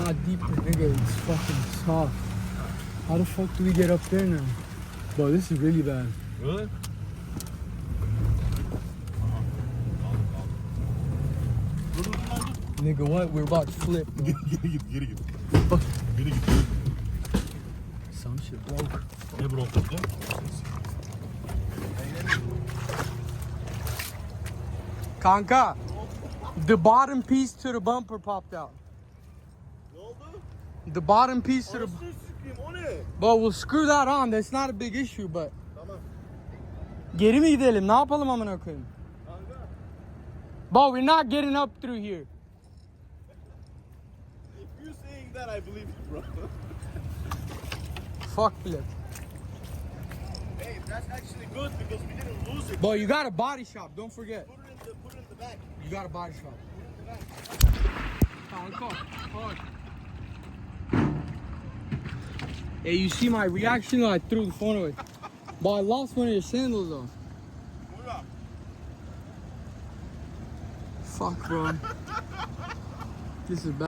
not deep, nigga. It's fucking soft. How the fuck do we get up there now? Bro, this is really bad. Really? Nigga, what? We're about to flip, bro. Get it. Some shit broke. Ne broke? Kanka, the bottom piece to the bumper popped out. Ne oldu? The bottom piece to the... Anasını sikeyim, o ne? But we'll screw that on. That's not a big issue, but... Tamam. Geri mi gidelim? Ne yapalım amına koyayım? Kanka. But we're not getting up through here. If you saying that, I believe you, bro. Fuck flip. Hey, that's actually good because we didn't lose it. But you got a body shop, don't forget. Put it in the back. You got a body shop. Put it in the back. Kanka, fuck. Hey, you see my reaction? I threw the phone away. But I lost one of your sandals though. Buyur. Fuck, bro. This is bad.